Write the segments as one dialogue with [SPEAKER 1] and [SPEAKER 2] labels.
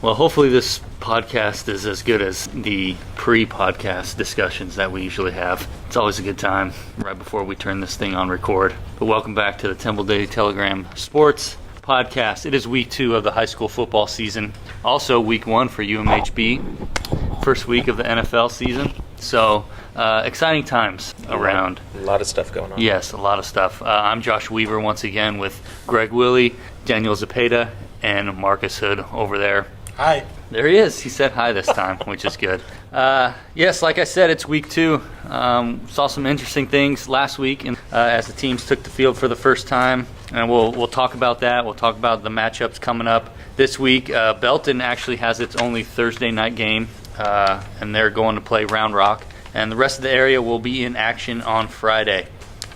[SPEAKER 1] Well, hopefully this podcast is as good as the pre-podcast discussions that we usually have. It's always a good time right before we turn this thing on record. But welcome back to the Temple Daily Telegram Sports Podcast. It is week 2 of the high school football season. Also week 1 for UMHB. First week of the NFL season. So exciting times around.
[SPEAKER 2] A lot of stuff going on.
[SPEAKER 1] Yes, a lot of stuff. I'm Josh Weaver once again with Greg Willie, Daniel Zepeda, and Marcus Hood over there.
[SPEAKER 3] Hi.
[SPEAKER 1] There he is. He said hi this time, which is good. Yes, like I said, it's week 2. Saw some interesting things last week as the teams took the field for the first time, and we'll talk about that. We'll talk about the matchups coming up this week. Belton actually has its only Thursday night game, and they're going to play Round Rock, and the rest of the area will be in action on Friday.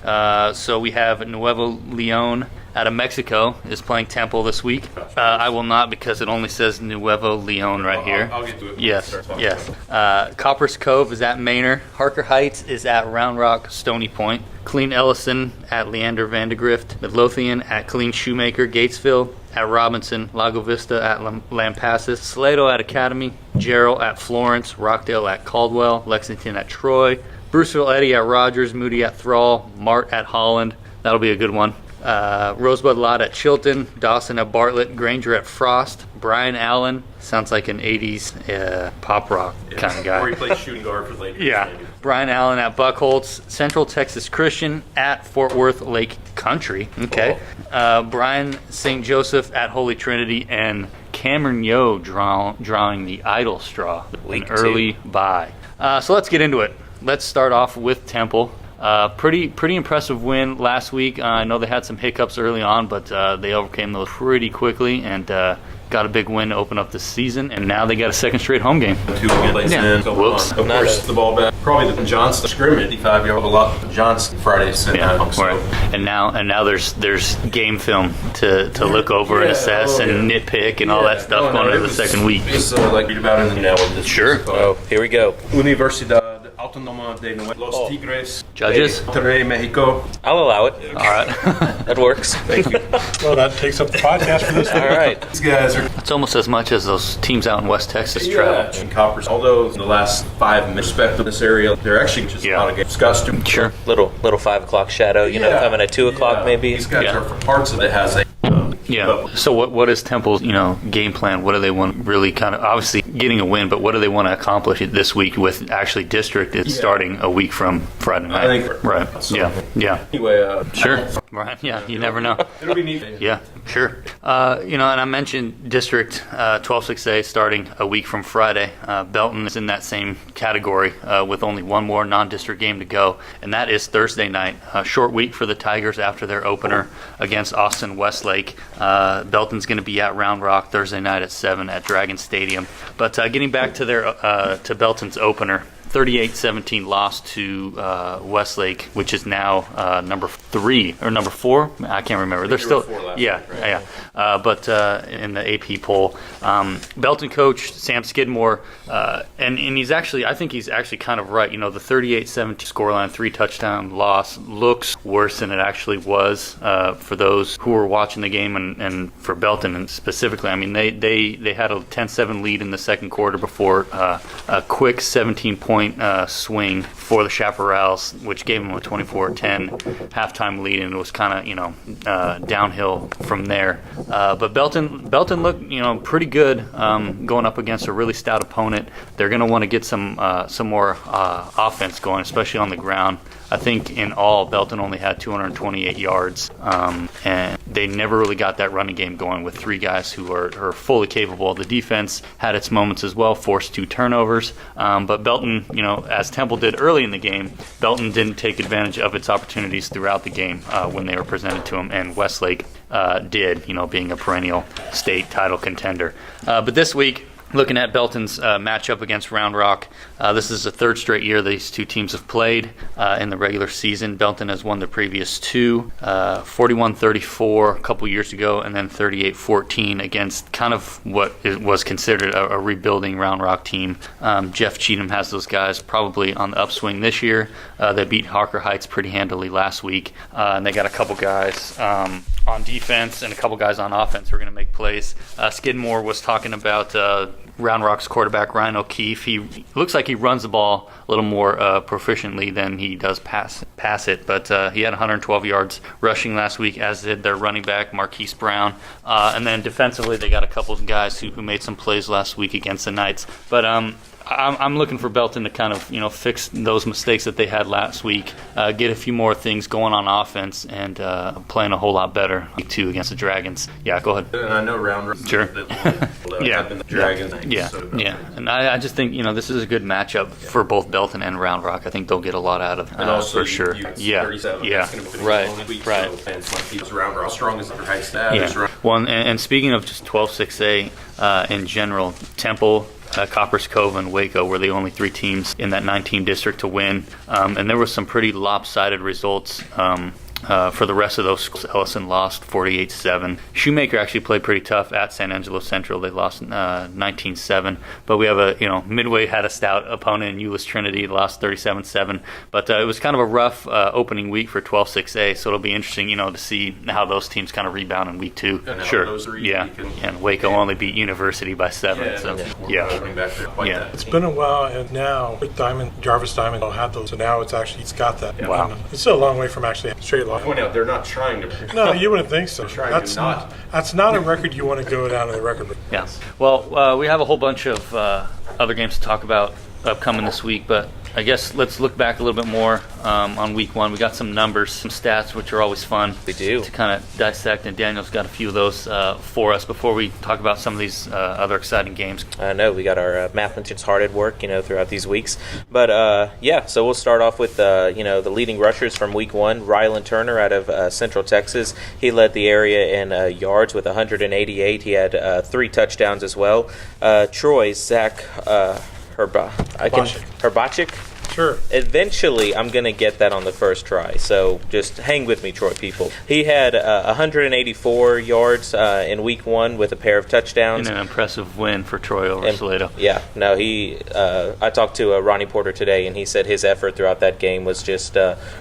[SPEAKER 1] So we have Nuevo Leon out of Mexico is playing Temple this week. I will not, because it only says Nuevo Leon right here.
[SPEAKER 3] I'll get to it.
[SPEAKER 1] Yes. Coppers Cove is at Manor. Harker Heights is at Round Rock, Stony Point. Clean Ellison at Leander Vandegrift. Midlothian at Clean Shoemaker, Gatesville. At Robinson, Lago Vista at Lampasas. Salado at Academy. Jarrell at Florence. Rockdale at Caldwell. Lexington at Troy. Bruceville Eddy at Rogers. Moody at Thrall. Mart at Holland. That'll be a good one. Rosebud Lot at Chilton, Dawson at Bartlett, Granger at Frost, Brian Allen, sounds like an 80s pop rock kind of guy.
[SPEAKER 3] Or he plays shooting guard for Lakers.
[SPEAKER 1] Yeah.
[SPEAKER 3] Maybe.
[SPEAKER 1] Brian Allen at Buckholz, Central Texas Christian at Fort Worth Lake Country. Okay. Brian St. Joseph at Holy Trinity, and Cameron Yo drawing the idle straw. An early bye. So let's get into it. Let's start off with Temple. Pretty impressive win last week. I know they had some hiccups early on, but they overcame those pretty quickly and got a big win to open up the season. And now they got a second straight home game.
[SPEAKER 3] 2 plays in. So
[SPEAKER 1] Whoops.
[SPEAKER 3] Of course, the ball back. Probably the Johnston scrimmage. 55-yard a lot. Johnston Friday sent home. So.
[SPEAKER 1] Right. And now there's game film to look over and assess and nitpick and all that stuff going into the second week.
[SPEAKER 3] Just like read about it in the with this.
[SPEAKER 1] Sure.
[SPEAKER 2] Oh, here we go.
[SPEAKER 3] Universidad Autónoma de Los Tigres.
[SPEAKER 1] Judges?
[SPEAKER 3] Monterrey, Mexico.
[SPEAKER 2] I'll allow it.
[SPEAKER 1] All right.
[SPEAKER 2] That works.
[SPEAKER 3] Thank you.
[SPEAKER 4] Well, that takes up the podcast for this
[SPEAKER 2] All right.
[SPEAKER 3] These guys are
[SPEAKER 1] It's almost as much as those teams out in West Texas travel.
[SPEAKER 3] and Coppers. Although in the last 5 minutes respect of this area, they're actually just a lot of games. Scott Stewart.
[SPEAKER 1] Sure.
[SPEAKER 2] Little 5 o'clock shadow, coming at 2 o'clock maybe.
[SPEAKER 3] These guys
[SPEAKER 1] Yeah.
[SPEAKER 3] are for parts of it has a
[SPEAKER 1] Yeah. So what is Temple's game plan? What do they want? Really, kind of obviously getting a win, but what do they want to accomplish this week with actually district? It's starting a week from Friday night.
[SPEAKER 3] I think
[SPEAKER 1] right.
[SPEAKER 3] so.
[SPEAKER 1] Yeah.
[SPEAKER 3] Anyway,
[SPEAKER 1] Sure. Right. Yeah. You never know.
[SPEAKER 3] it'll be neat.
[SPEAKER 1] Yeah, sure. And I mentioned District 12-6A starting a week from Friday. Belton is in that same category with only one more non-district game to go, and that is Thursday night. A short week for the Tigers after their opener against Austin Westlake. Belton's going to be at Round Rock Thursday night at 7 at Dragon Stadium. But getting back to to Belton's opener, 38-17 loss to Westlake, which is now number 3 or number 4. I can't remember. They're still but in the AP poll, Belton coach Sam Skidmore, and he's actually, I think he's actually kind of right. The 38-17 scoreline, 3 touchdown loss looks worse than it actually was for those who were watching the game and for Belton and specifically. I mean, they had a 10-7 lead in the second quarter before a quick 17-point swing for the Chaparrals, which gave them a 24-10 halftime lead, and it was kind of downhill from there. But Belton looked pretty good going up against a really stout opponent. They're going to want to get some more offense going, especially on the ground. I think in all, Belton only had 228 yards, and they never really got that running game going with 3 guys who are fully capable. The defense had its moments as well, forced 2 turnovers, but Belton, as Temple did early in the game, Belton didn't take advantage of its opportunities throughout the game when they were presented to him, and Westlake did, being a perennial state title contender. But this week, looking at Belton's matchup against Round Rock, this is the 3rd straight year these 2 teams have played in the regular season. Belton has won the previous 2, 41-34 a couple years ago, and then 38-14 against kind of what was considered a rebuilding Round Rock team. Jeff Cheatham has those guys probably on the upswing this year. They beat Harker Heights pretty handily last week, and they got a couple guys on defense and a couple guys on offense who are going to make plays. Skidmore was talking about Round Rock's quarterback, Ryan O'Keefe. He looks like he runs the ball a little more proficiently than he does pass it, but he had 112 yards rushing last week, as did their running back, Marquise Brown. And then defensively, they got a couple of guys who made some plays last week against the Knights. But I'm looking for Belton to kind of, fix those mistakes that they had last week, get a few more things going on offense, and playing a whole lot better week 2 against the Dragons. Yeah, go ahead.
[SPEAKER 3] And I know Round Rock.
[SPEAKER 1] Sure. Yeah.
[SPEAKER 3] The Dragons.
[SPEAKER 1] Yeah. And I just think, this is a good matchup for both Belton and Round Rock. I think they'll get a lot out of
[SPEAKER 3] And also,
[SPEAKER 1] for sure.
[SPEAKER 3] Yeah. 37.
[SPEAKER 1] Yeah.
[SPEAKER 3] That's going to be
[SPEAKER 1] Right.
[SPEAKER 3] the only week,
[SPEAKER 1] Right.
[SPEAKER 3] So fans might keep us Round Rock strong as their high staff.
[SPEAKER 1] Yeah. Well, and speaking of just 12-6A in general, Temple, Coppers Cove, and Waco were the only 3 teams in that 19 district to win. And there were some pretty lopsided results. For the rest of those schools, Ellison lost 48-7. Shoemaker actually played pretty tough at San Angelo Central. They lost 19-7. But we have Midway had a stout opponent in Euless Trinity, lost 37-7. But it was kind of a rough opening week for 12-6A, so it'll be interesting, to see how those teams kind of rebound in week 2.
[SPEAKER 3] And
[SPEAKER 1] Sure.
[SPEAKER 3] those three
[SPEAKER 1] Yeah. And Waco only beat University by 7. Yeah.
[SPEAKER 4] It's been a while, and now with Jarvis Diamond don't have those, so now he's got that.
[SPEAKER 1] Wow.
[SPEAKER 4] And it's still a long way from actually straight line.
[SPEAKER 3] Point out, they're not trying to.
[SPEAKER 4] No, you wouldn't think so.
[SPEAKER 3] trying
[SPEAKER 4] That's
[SPEAKER 3] to not.
[SPEAKER 4] That's not a record you want to go down to the record book.
[SPEAKER 1] Yeah. Well, we have a whole bunch of other games to talk about upcoming this week, but I guess let's look back a little bit more on week 1. We got some numbers, some stats, which are always fun.
[SPEAKER 2] We do.
[SPEAKER 1] To kind of dissect, and Daniel's got a few of those for us before we talk about some of these other exciting games.
[SPEAKER 2] I know we got our math legends hard at work, throughout these weeks. But so we'll start off with the leading rushers from week 1. Rylan Turner out of Central Texas. He led the area in yards with 188. He had 3 touchdowns as well. Troy's Zach Herbachik.
[SPEAKER 4] Sure.
[SPEAKER 2] Eventually, I'm going to get that on the first try, so just hang with me, Troy people. He had 184 yards in week 1 with a pair of touchdowns.
[SPEAKER 1] And an impressive win for Troy over Salado.
[SPEAKER 2] Yeah, no, I talked to Ronnie Porter today, and he said his effort throughout that game was just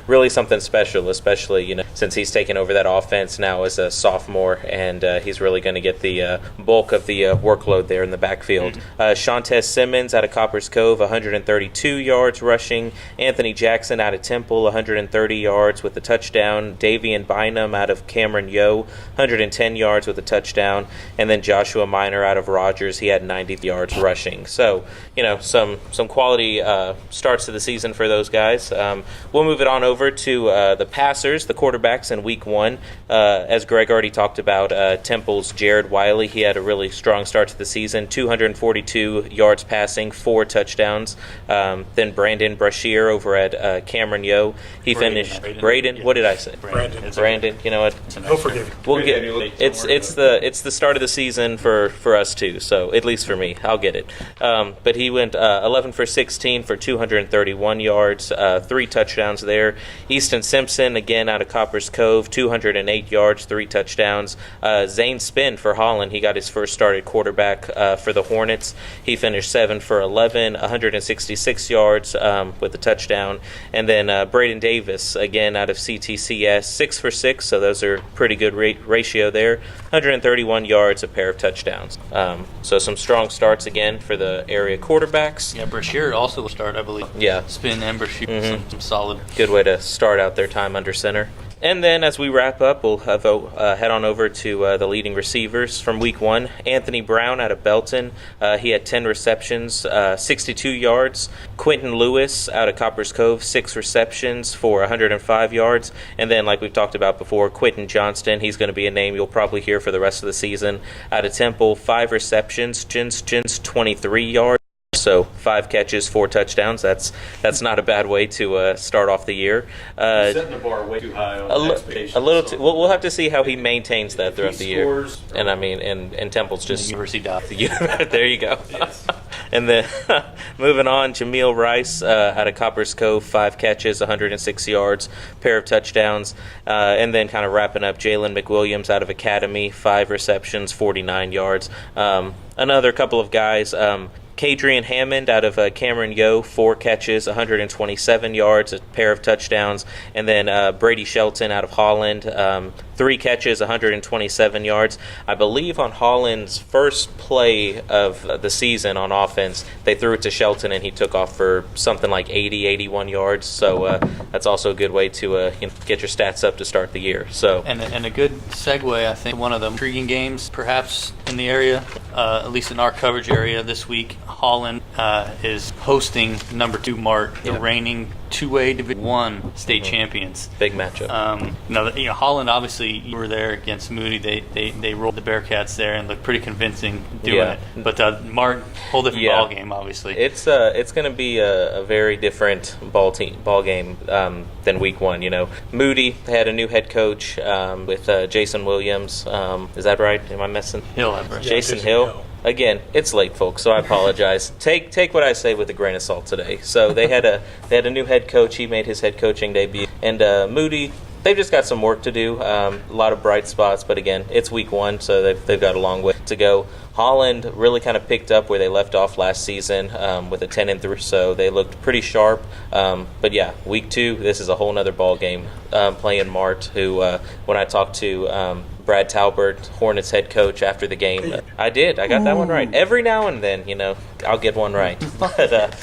[SPEAKER 2] really something special, especially, since he's taken over that offense now as a sophomore, and he's really going to get the bulk of the workload there in the backfield. Shantez Simmons out of Coppers Cove, 132 yards rushing. Anthony Jackson out of Temple, 130 yards with a touchdown. Davian Bynum out of Cameron Yo, 110 yards with a touchdown. And then Joshua Minor out of Rogers, he had 90 yards rushing. So, some quality starts to the season for those guys. We'll move it on over to the passers, the quarterbacks in week 1. As Greg already talked about, Temple's Jared Wiley, he had a really strong start to the season, 242 yards passing, 4 touchdowns. Then Brandon Brashear over at Cameron Yo, he finished Braden.
[SPEAKER 1] Yeah.
[SPEAKER 2] What did I say?
[SPEAKER 4] Brandon.
[SPEAKER 2] You know what?
[SPEAKER 4] He'll forgive you.
[SPEAKER 2] We'll get it's the start of the season for us too. So at least for me, I'll get it. But he went 11 for 16 for 231 yards, 3 touchdowns there. Easton Simpson again out of Coppers Cove, 208 yards, 3 touchdowns. Zane Spinn for Holland, he got his first start at quarterback for the Hornets. He finished 7 for 11, 166 yards with a touchdown. And then Braden Davis again out of CTCS, 6 for 6. So those are pretty good ratio there. 131 yards, a pair of touchdowns. So some strong starts again for the area quarterbacks.
[SPEAKER 1] Yeah, Brashear also will start, I believe.
[SPEAKER 2] Yeah.
[SPEAKER 1] Spin and Brashear, some solid.
[SPEAKER 2] Good way to start out their time under center. And then as we wrap up, we'll head on over to the leading receivers from week 1. Anthony Brown out of Belton. He had 10 receptions, 62 yards. Quentin Lewis out of Coppers Cove, 6 receptions for 105 yards. And then, like we've talked about before, Quentin Johnston, he's going to be a name you'll probably hear for the rest of the season. Out of Temple, 5 receptions, 23 yards. So 5 catches, 4 touchdowns. That's not a bad way to start off the year.
[SPEAKER 3] Setting the bar way too high on expectations.
[SPEAKER 2] A little. We'll have to see how he maintains that throughout the year.
[SPEAKER 3] Scores,
[SPEAKER 2] And I mean, and Temple's just
[SPEAKER 1] University dot.
[SPEAKER 2] there you go.
[SPEAKER 3] Yes.
[SPEAKER 2] And then moving on, Jameel Rice out of Coppers Cove, 5 catches, 106 yards, pair of touchdowns. And then kind of wrapping up, Jalen McWilliams out of Academy, 5 receptions, 49 yards. Another couple of guys. Kadrian Hammond out of Cameron Yo, 4 catches, 127 yards, a pair of touchdowns. And then Brady Shelton out of Holland, 3 catches, 127 yards. I believe on Holland's first play of the season on offense, they threw it to Shelton and he took off for something like 80, 81 yards. So that's also a good way to get your stats up to start the year. So
[SPEAKER 1] And a good segue, I think, one of the intriguing games perhaps in the area, at least in our coverage area this week. Holland is hosting number 2 Mart, the reigning 2A Division 1 state champions.
[SPEAKER 2] big matchup.
[SPEAKER 1] Holland, obviously, you were there against Moody. They rolled the Bearcats there and looked pretty convincing doing it. But Mart, whole different ball game, obviously.
[SPEAKER 2] It's going to be a very different ball game than week 1. Moody had a new head coach with Jason Williams. Is that right? Am I messing?
[SPEAKER 1] Hill, right?
[SPEAKER 2] Jason Hill. Again, it's late, folks, so I apologize. Take what I say with a grain of salt today. So they had a new head coach. He made his head coaching debut, and Moody. They've just got some work to do. A lot of bright spots, but again, it's week 1, so they've got a long way to go. Holland really kind of picked up where they left off last season with a 10-3, so they looked pretty sharp. But yeah, week 2, this is a whole nother ball game. Playing Mart, who when I talked to Brad Talbert, Hornets head coach, after the game, I got that one right. Every now and then, I'll get one right. But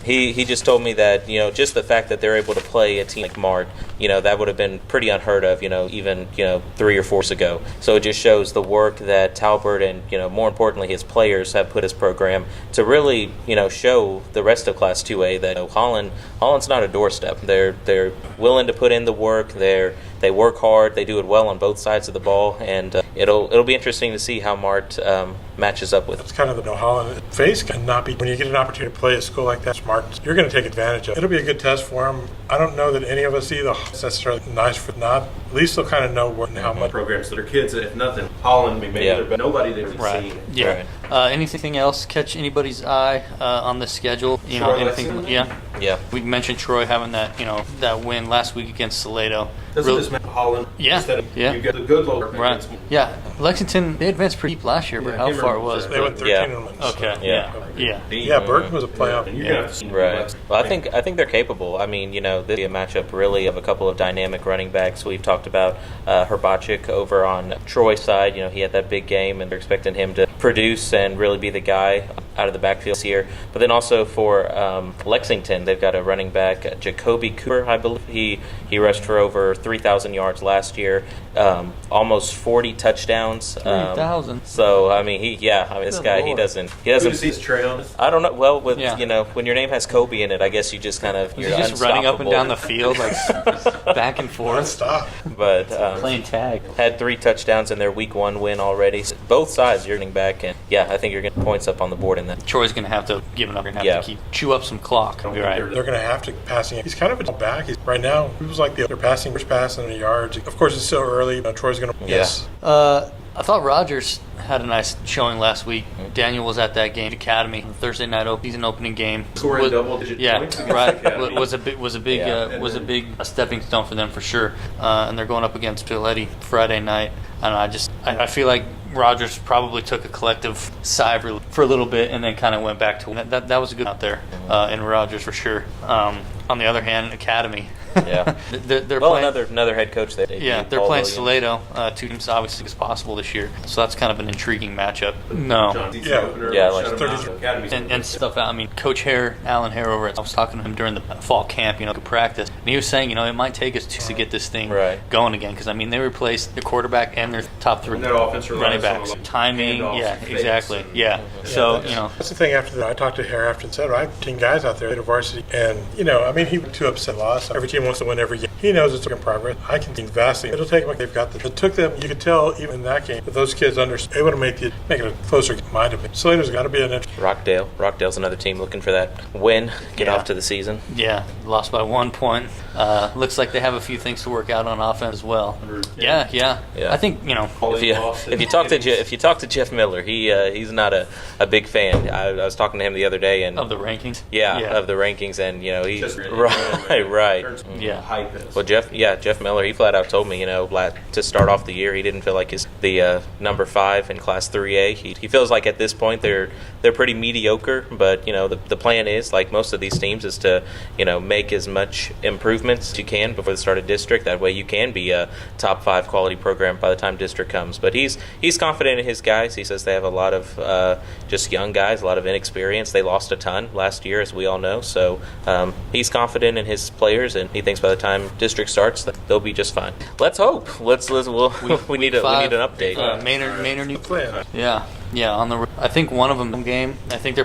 [SPEAKER 2] he just told me that, just the fact that they're able to play a team like Mart, that would have been pretty unheard of, even 3 or 4 years ago. So it just shows the work that Talbert and, more importantly, his players have put his program to really, show the rest of Class 2A that Holland's not a doorstep. They're willing to put in the work. They work hard. They do it well on both sides of the ball, and it'll be interesting to see how Mart matches up with.
[SPEAKER 4] It's kind of the Holland face cannot be when you get an opportunity to play at school like that. Smart, you're going to take advantage of it. It'll be a good test for them. I don't know that any of us either necessarily nice for not. At least they'll kind of know what and how much.
[SPEAKER 3] Programs that are kids, if nothing, Holland maybe but nobody they would
[SPEAKER 1] Right.
[SPEAKER 3] see.
[SPEAKER 1] Yeah.
[SPEAKER 2] Right.
[SPEAKER 1] Anything else catch anybody's eye on the schedule?
[SPEAKER 3] Troy
[SPEAKER 1] Anything?
[SPEAKER 3] Lexington?
[SPEAKER 1] Yeah. We mentioned Troy having that that win last week against Salado.
[SPEAKER 3] Doesn't this make Holland?
[SPEAKER 1] Yeah.
[SPEAKER 3] Instead of,
[SPEAKER 1] Yeah.
[SPEAKER 3] You get the good lower.
[SPEAKER 1] Right. Yeah. Lexington, they advanced pretty deep last year, but how far was
[SPEAKER 4] They went 13 and 1.
[SPEAKER 1] Okay.
[SPEAKER 2] Yeah.
[SPEAKER 1] Yeah.
[SPEAKER 4] Burton was a playoff.
[SPEAKER 3] And you're gonna have to see
[SPEAKER 2] Right. Well, I think they're capable. I mean, this is a matchup really of a couple of dynamic running backs. We've talked about Herbachik over on Troy's side. He had that big game, and they're expecting him to produce and really be the guy out of the backfield here. But then also for Lexington, they've got a running back, Jacoby Cooper, I believe. He rushed for over 3,000 yards last year, almost 40 touchdowns.
[SPEAKER 1] 3,000.
[SPEAKER 2] So I mean, this guy, he doesn't.
[SPEAKER 3] Who sees his Trey on this?
[SPEAKER 2] I don't know. Well, with
[SPEAKER 1] Yeah.
[SPEAKER 2] when your name has Kobe in it, I guess you just kind of
[SPEAKER 1] You're
[SPEAKER 2] you're
[SPEAKER 1] just running up and down the
[SPEAKER 2] unstoppable.
[SPEAKER 1] field, like back and forth,
[SPEAKER 4] Stop.
[SPEAKER 2] But
[SPEAKER 1] playing tag.
[SPEAKER 2] had 3 touchdowns in their week 1 win already. So both sides you're getting back, and I think you're getting points up on the board in that.
[SPEAKER 1] Troy's going to have to give it up. They're going to
[SPEAKER 2] Yeah.
[SPEAKER 1] have to chew up some clock. You're right.
[SPEAKER 4] They're going to have to passing. He's kind of a back. Right now, he was like they're passing, first pass in the yards. Of course, it's so early. Troy's going to.
[SPEAKER 2] Yeah.
[SPEAKER 4] Yes.
[SPEAKER 1] I thought Rogers had a nice showing last week. Daniel was at that game, Academy, Thursday night season opening game.
[SPEAKER 3] Scoring double-digit
[SPEAKER 1] Yeah,
[SPEAKER 3] points against
[SPEAKER 1] right.
[SPEAKER 3] Academy.
[SPEAKER 1] Was a big stepping stone for them for sure. And they're going up against Paletti Friday night. I feel like Rogers probably took a collective sigh for a little bit and then kind of went back to that was a good out there in Rogers for sure. On the other hand, Academy.
[SPEAKER 2] Yeah.
[SPEAKER 1] they're
[SPEAKER 2] Well,
[SPEAKER 1] playing
[SPEAKER 2] another head coach there.
[SPEAKER 1] they're
[SPEAKER 2] Paul
[SPEAKER 1] playing
[SPEAKER 2] Williams.
[SPEAKER 1] Salado, 2 teams obviously as possible this year, so that's kind of an intriguing matchup. No,
[SPEAKER 3] John Dees
[SPEAKER 4] Yeah.
[SPEAKER 3] opener,
[SPEAKER 2] Yeah, like
[SPEAKER 3] shut him out. Academy's
[SPEAKER 1] and stuff. I mean, Coach Hare, Alan Hare over at, I was talking to him during the fall camp, practice, and he was saying, it might take us 2 to get this thing
[SPEAKER 2] Right.
[SPEAKER 1] going again, because they replaced the quarterback and their top 3
[SPEAKER 3] And that offense
[SPEAKER 1] running
[SPEAKER 3] relies on
[SPEAKER 1] backs,
[SPEAKER 3] a lot of
[SPEAKER 1] timing,
[SPEAKER 3] handoffs
[SPEAKER 1] yeah,
[SPEAKER 3] and fakes
[SPEAKER 1] exactly,
[SPEAKER 3] and-
[SPEAKER 1] yeah. So
[SPEAKER 4] That's the thing after that. I talked to Hare after and said, I have 10 guys out there at a varsity. And, he was too upset loss. Every team wants to win every game. He knows it's a work in progress. I can think vastly. It'll take them, they've got it took them, you could tell even in that game, that those kids able to make it a closer mind of it. Salido's got to be an interesting.
[SPEAKER 2] Rockdale's another team looking for that win, get
[SPEAKER 1] Yeah.
[SPEAKER 2] off to the season.
[SPEAKER 1] Yeah, lost by 1 point. Looks like they have a few things to work out on offense as well. Yeah.
[SPEAKER 2] Yeah.
[SPEAKER 1] I think
[SPEAKER 2] If you talk to Jeff Miller, he's not a big fan. I was talking to him the other day, and
[SPEAKER 1] of the rankings.
[SPEAKER 2] of the rankings, and he's
[SPEAKER 3] Just-
[SPEAKER 2] right.
[SPEAKER 1] Yeah.
[SPEAKER 3] hype is.
[SPEAKER 2] Well, Jeff Miller, he flat out told me, to start off the year, he didn't feel like he's the number 5 in Class 3A. He feels like at this point they're pretty mediocre, but the plan is, like most of these teams, is to make as much improvements as you can before the start of district. That way you can be a top 5 quality program by the time district comes. But he's confident in his guys. He says they have a lot of just young guys, a lot of inexperience. They lost a ton last year, as we all know. So he's confident in his players, and he thinks by the time district starts, that they'll be just fine. Let's hope. We need an update.
[SPEAKER 1] Maynard New
[SPEAKER 4] Plan.
[SPEAKER 1] Yeah. On the I think one of them game. I think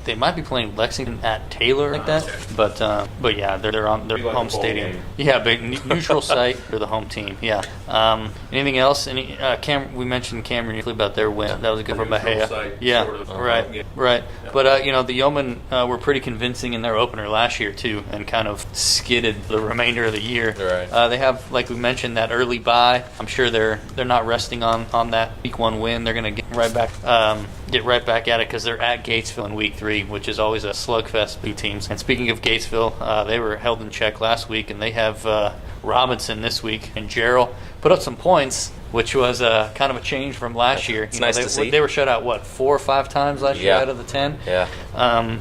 [SPEAKER 1] they might be playing Lexington at Taylor like that. But yeah, they're on their home stadium.
[SPEAKER 3] Game.
[SPEAKER 1] Yeah, big neutral site for the home team. Yeah. Anything else? We mentioned Cameron about their win. That was a good for
[SPEAKER 3] Neutral
[SPEAKER 1] Bahia.
[SPEAKER 3] site,
[SPEAKER 1] Yeah.
[SPEAKER 3] sort of.
[SPEAKER 1] Right.
[SPEAKER 3] Yeah.
[SPEAKER 1] Right. But the Yeomen were pretty convincing in their opener last year too, and kind of skidded the remainder of the year.
[SPEAKER 2] Right.
[SPEAKER 1] They have, like we mentioned, that early bye. I'm sure they're not resting on that week 1 win. They're going to get right back at it because they're at Gatesville in week 3, which is always a slugfest for teams. And speaking of Gatesville, they were held in check last week, and they have Robinson this week, and Gerald put up some points, which was kind of a change from last year.
[SPEAKER 2] It's nice to see.
[SPEAKER 1] They were shut out 4 or 5 times last year out of the 10.
[SPEAKER 2] Yeah.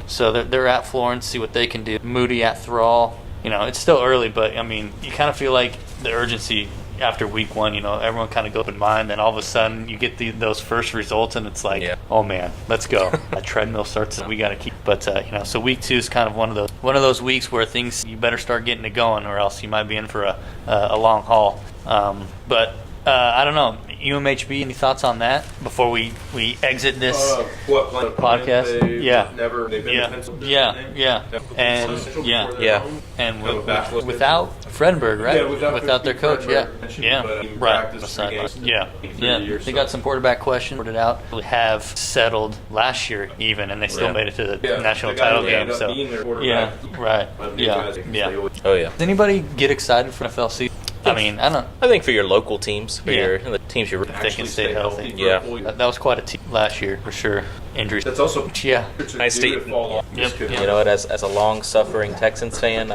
[SPEAKER 1] So they're at Florence, see what they can do. Moody at Thrall. It's still early, but I mean, you kind of feel like the urgency after week 1, everyone kind of go open mind, then all of a sudden you get those first results, and it's like, oh man, let's go. That treadmill starts, and we got to keep. But so week 2 is kind of one of those weeks where things, you better start getting it going, or else you might be in for a long haul. But I don't know. UMHB, any thoughts on that before we exit this podcast?
[SPEAKER 3] They've been to Pennsylvania.
[SPEAKER 1] And without Fredenberg, right? Without their coach, They got some quarterback questions sorted out. We have settled last year even, and they still made it to the national title game. So
[SPEAKER 2] Oh yeah.
[SPEAKER 1] Does anybody get excited for NFL season? I mean, I don't.
[SPEAKER 2] I think for your local teams, for the teams you're
[SPEAKER 1] They can stay healthy.
[SPEAKER 2] Yeah.
[SPEAKER 1] That was quite a team last year for sure. Injuries.
[SPEAKER 3] That's also
[SPEAKER 2] Nice to
[SPEAKER 3] fall off.
[SPEAKER 1] Yep.
[SPEAKER 2] You know what? As a long-suffering Texans fan,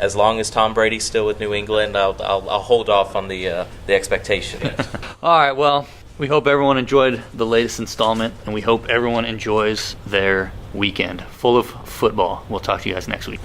[SPEAKER 2] as long as Tom Brady's still with New England, I'll hold off on the expectation.
[SPEAKER 1] All right. Well, we hope everyone enjoyed the latest installment, and we hope everyone enjoys their weekend full of football. We'll talk to you guys next week.